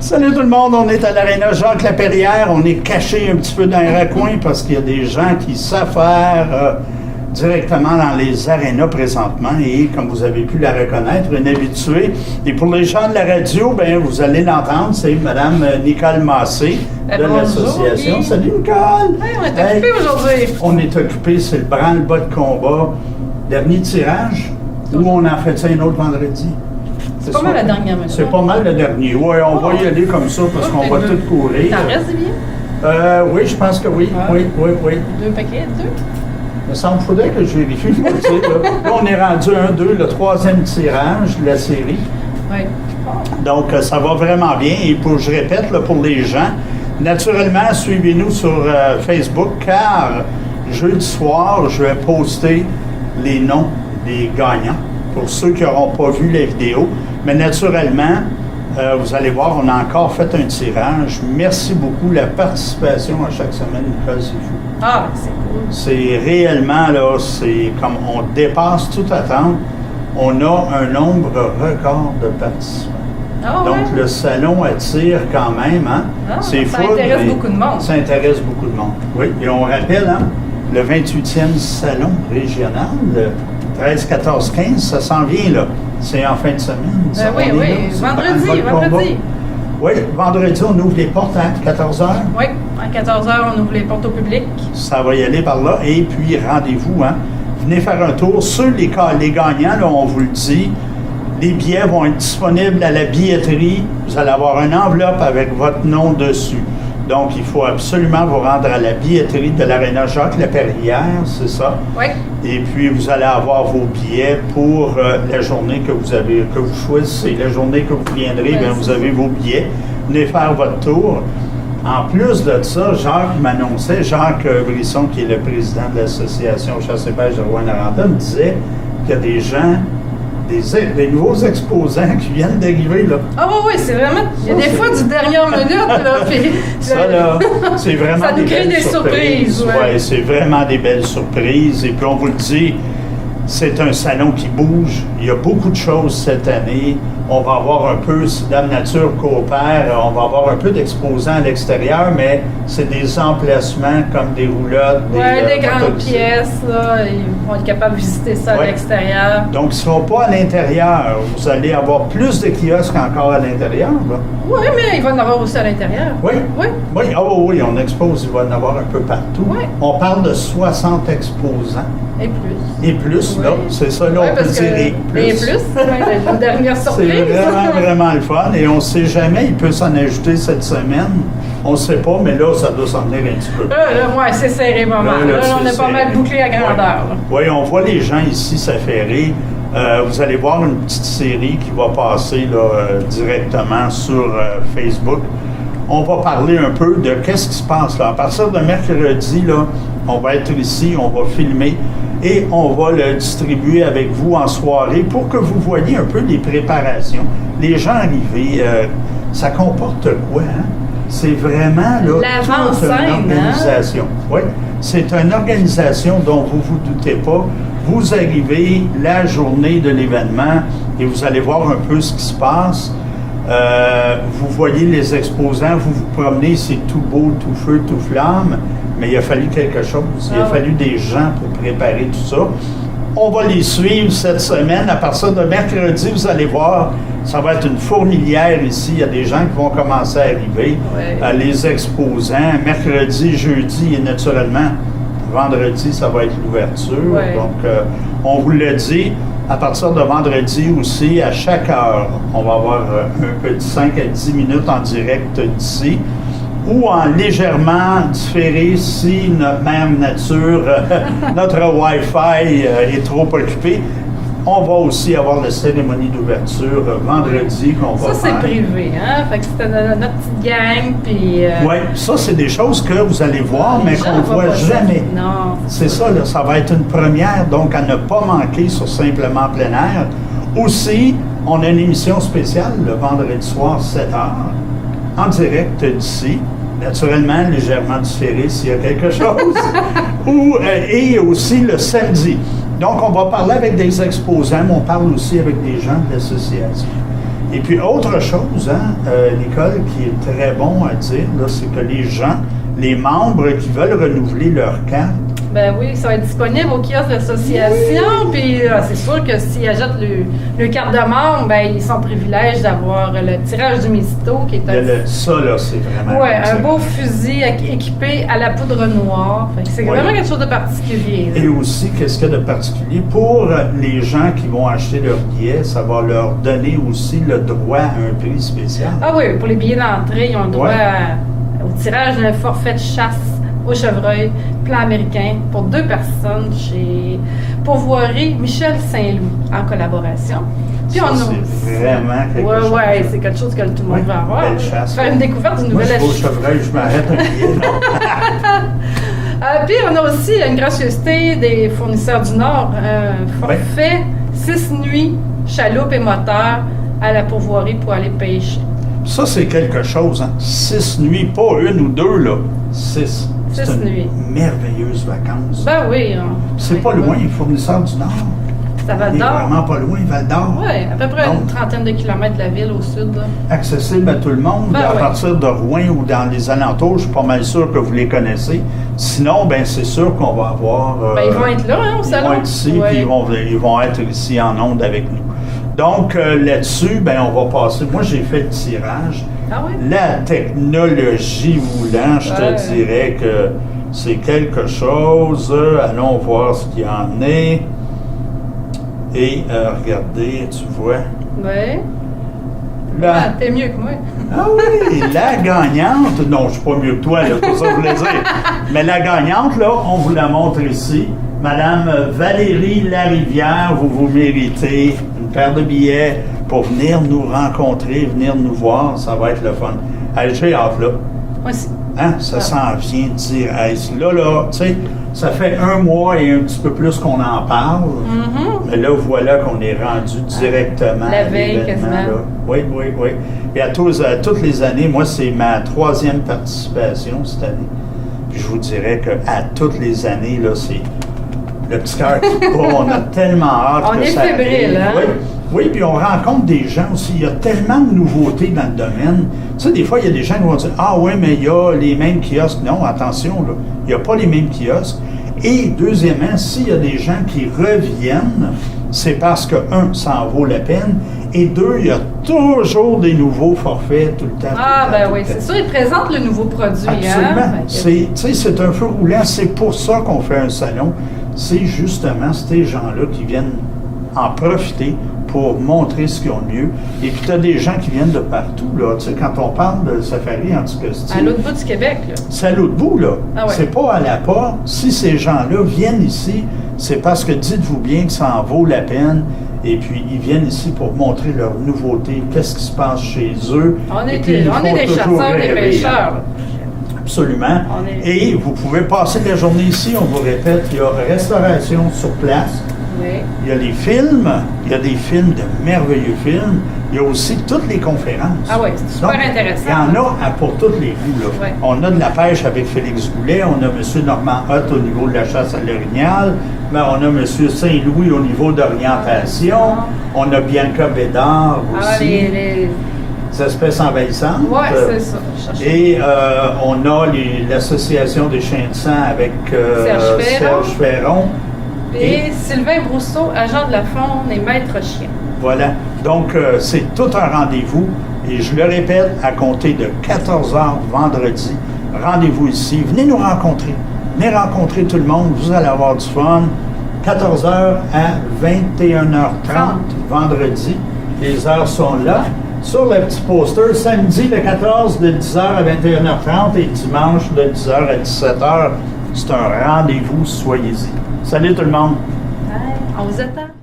Salut tout le monde, on est à l'Aréna Jacques-Laperrière. On est caché un petit peu dans un recoin parce qu'il y a des gens qui savent faire directement dans les arénas présentement. Et comme vous avez pu la reconnaître, une habituée. Et pour les gens de la radio, ben vous allez l'entendre, c'est Mme Nicole Massé de l'association. Salut Nicole! Hey, on est occupé aujourd'hui. On est occupé, c'est le branle-bas de combat. Dernier tirage, ou on en fait ça un autre vendredi? C'est pas mal la dernière minute. C'est pas mal le dernier. Oui, on va y aller comme ça parce qu'on va tout courir. T'en restes des billets? Oui, je pense que oui. Ah. Oui. 2 paquets, 2? Il me semble qu'il faudrait que je vérifie. Là, on est rendu 1-2, le troisième tirage de la série. Oui. Donc, ça va vraiment bien. Et je répète, là, pour les gens, naturellement, suivez-nous sur Facebook car jeudi soir, je vais poster les noms des gagnants pour ceux qui n'auront pas vu la vidéo. Mais naturellement, vous allez voir, on a encore fait un tirage. Merci beaucoup. La participation à chaque semaine, Nicole, c'est fou. Ah, c'est cool. C'est réellement, là, c'est comme on dépasse toute attente. On a un nombre record de participants. Ah, Donc, ouais? le salon attire quand même. Hein? Ah, c'est ça fou. intéresse beaucoup de monde. Ça intéresse beaucoup de monde. Oui, et on rappelle, hein, le 28e salon régional, le 13, 14, 15, ça s'en vient, là. C'est en fin de semaine. Ça, Oui. là, c'est Vendredi. Oui, vendredi, on ouvre les portes à 14h. Oui, à 14h, on ouvre les portes au public. Ça va y aller par là. Et puis, rendez-vous, hein. Venez faire un tour. Les gagnants, là, on vous le dit, les billets vont être disponibles à la billetterie. Vous allez avoir une enveloppe avec votre nom dessus. Donc, il faut absolument vous rendre à la billetterie de l'Aréna Jacques-Laperrière, c'est ça? Oui. Et puis, vous allez avoir vos billets pour la journée que vous choisissez. La journée que vous viendrez, bien, vous avez vos billets. Venez faire votre tour. En plus de ça, Jacques m'annonçait, Jacques Brisson, qui est le président de l'association Chasse et Pêche de Rouyn-Noranda, me disait qu'il y a des gens, des nouveaux exposants qui viennent d'arriver, là. Ah oui, c'est vraiment... Il y a des fois du dernière minute, là, puis... Ça, là, c'est vraiment ça nous crée des surprises. Oui, c'est vraiment des belles surprises. Et puis, on vous le dit, c'est un salon qui bouge. Il y a beaucoup de choses cette année. On va avoir un peu, si Dame Nature coopère, on va avoir un peu d'exposants à l'extérieur, mais c'est des emplacements comme des roulottes, des grandes pièces, là. Ils vont être capables de visiter ça à l'extérieur. Donc, ils ne seront pas à l'intérieur. Vous allez avoir plus de kiosques encore à l'intérieur, là. Oui, mais il va en avoir aussi à l'intérieur. Oui. Oui. Oui, oui, on expose, il va en avoir un peu partout. Oui. On parle de 60 exposants. Et plus. Et plus, là, c'est ça, là, on peut dire et plus. Et plus, la dernière surprise. C'est vraiment le fun. Et on ne sait jamais, il peut s'en ajouter cette semaine. On ne sait pas, mais là, ça doit s'en venir un petit peu. Oui, c'est serré pas mal. Là, on est pas mal bouclé à grandeur. Oui, on voit les gens ici s'affairer. Vous allez voir une petite série qui va passer là, directement sur Facebook. On va parler un peu de qu'est-ce qui se passe là. À partir de mercredi, là, on va être ici, on va filmer et on va le distribuer avec vous en soirée pour que vous voyez un peu les préparations. Les gens arrivés, ça comporte quoi, hein? C'est vraiment là, toute une organisation. Hein? Oui, c'est une organisation dont vous ne vous doutez pas. Vous arrivez la journée de l'événement et vous allez voir un peu ce qui se passe. Vous voyez les exposants, vous vous promenez, c'est tout beau, tout feu, tout flamme, mais il a fallu quelque chose. Il a fallu des gens pour préparer tout ça. On va les suivre cette semaine. À partir de mercredi, vous allez voir, ça va être une fourmilière ici. Il y a des gens qui vont commencer à arriver. Les exposants, mercredi, jeudi et naturellement, vendredi, ça va être l'ouverture. Donc, on vous le dit, à partir de vendredi aussi, à chaque heure, on va avoir un petit 5 à 10 minutes en direct d'ici ou en légèrement différé si notre même nature, notre Wi-Fi est trop occupé. On va aussi avoir la cérémonie d'ouverture vendredi qu'on va faire. Ça, c'est privé, hein? Fait que c'était notre petite gang, puis... Oui, ça, c'est des choses que vous allez voir, mais qu'on ne voit jamais. Non. C'est ça, là, ça va être une première, donc à ne pas manquer sur Simplement Plein Air. Aussi, on a une émission spéciale le vendredi soir, 7h, en direct d'ici. Naturellement, légèrement différé s'il y a quelque chose. Et aussi le samedi. Donc, on va parler avec des exposants, mais on parle aussi avec des gens de l'association. Et puis, autre chose, Nicole, qui est très bon à dire, là, c'est que les gens, les membres qui veulent renouveler leur carte, ben oui, ça va être disponible au kiosque de l'association. Puis c'est sûr que s'ils achètent le carte de membre, ben ils sont privilèges d'avoir le tirage du Mistito qui est ça, là, c'est vraiment... Oui, un beau fusil équipé à la poudre noire. Fait que c'est vraiment quelque chose de particulier. Là. Et aussi, qu'est-ce qu'il y a de particulier? Pour les gens qui vont acheter leur billet, ça va leur donner aussi le droit à un prix spécial. Ah oui, pour les billets d'entrée, ils ont le droit au tirage d'un forfait de chasse au chevreuil, plan américain, pour 2 personnes chez Pourvoirie Michel Saint-Louis, en collaboration. Puis ça, on a c'est vraiment quelque chose. Oui, c'est quelque chose que tout le monde va avoir. Belle chasse. Faire une découverte d'une nouvelle... Moi, je vais au chevreuil, je m'arrête un billet, Puis on a aussi une gracieuseté des fournisseurs du Nord, un forfait 6 nuits, chaloupe et moteur à la Pourvoirie pour aller pêcher. Ça, c'est quelque chose, 6 nuits, pas 1 ou 2, là. 6. C'est une merveilleuse vacances. Ben oui. C'est pas loin, les fournisseurs du Nord. C'est à Val-d'Or. C'est vraiment pas loin, Val-d'Or. Oui, à peu près une trentaine de kilomètres de la ville au sud. Là. Accessible à tout le monde. À partir de Rouen ou dans les alentours, je suis pas mal sûr que vous les connaissez. Sinon, ben c'est sûr qu'on va avoir... ils vont être là, au salon. Ils vont être ici, puis ils vont être ici en ondes avec nous. Donc, là-dessus, ben on va passer... Moi, j'ai fait le tirage. Ah oui? La technologie voulant, je te dirais que c'est quelque chose. Allons voir ce qu'il y en est. Et regardez, tu vois. Oui. T'es mieux que moi. Ah oui, la gagnante. Non, je suis pas mieux que toi, là, c'est pour ça que je voulais dire. Mais la gagnante, là, on vous la montre ici. Madame Valérie Larivière, vous méritez une paire de billets pour venir nous rencontrer, venir nous voir. Ça va être le fun. Allez, j'ai hâte, là. Moi aussi. Hein? Ça s'en vient dire. Là, tu sais, ça fait 1 mois et un petit peu plus qu'on en parle. Mm-hmm. Mais là, voilà qu'on est rendu directement la veille, quasiment. Là. Oui. Et à toutes les années, moi, c'est ma 3e participation cette année. Puis je vous dirais qu'à toutes les années, là, c'est le petit cœur qui bat. On a tellement hâte que ça arrive. On est fébrile, hein? Oui, puis on rencontre des gens aussi. Il y a tellement de nouveautés dans le domaine. Tu sais, des fois, il y a des gens qui vont dire « Ah oui, mais il y a les mêmes kiosques. » Non, attention, là. Il n'y a pas les mêmes kiosques. Et deuxièmement, s'il y a des gens qui reviennent, c'est parce que, 1, ça en vaut la peine, et 2, il y a toujours des nouveaux forfaits tout le temps. C'est sûr, ils présentent le nouveau produit. Absolument. Hein? C'est un feu roulant. C'est pour ça qu'on fait un salon. C'est justement ces gens-là qui viennent en profiter pour montrer ce qu'ils ont de mieux. Et puis, tu as des gens qui viennent de partout, là. Tu sais, quand on parle de safari anticosti... À l'autre bout du Québec, là. C'est à l'autre bout, là. Ah ouais. C'est pas à la porte. Si ces gens-là viennent ici, c'est parce que dites-vous bien que ça en vaut la peine. Et puis, ils viennent ici pour montrer leurs nouveautés, qu'est-ce qui se passe chez eux. On est des chasseurs, des pêcheurs. Absolument. Et vous pouvez passer la journée ici, on vous répète, il y a restauration sur place. Oui. Il y a les films, il y a des films de merveilleux films. Il y a aussi toutes les conférences. Ah oui, c'est super intéressant. Il y en a pour tous les goûts. Là. Oui. On a de la pêche avec Félix Goulet, on a M. Normand Hott au niveau de la chasse à l'orignal, on a M. Saint-Louis au niveau d'orientation, on a Bianca Bédard aussi. Les espèces envahissantes. Oui, c'est ça. Et on a l'association des chiens de sang avec Serge Ferron. Et Sylvain Brousseau, agent de la faune et maître chien. Voilà. Donc, c'est tout un rendez-vous. Et je le répète, à compter de 14h vendredi, rendez-vous ici. Venez nous rencontrer. Venez rencontrer tout le monde. Vous allez avoir du fun. 14h à 21h30 vendredi. Les heures sont là. Sur le petit poster, samedi le 14 de 10h à 21h30 et dimanche de 10h à 17h. C'est un rendez-vous. Soyez-y. Salut tout le monde. On vous attend.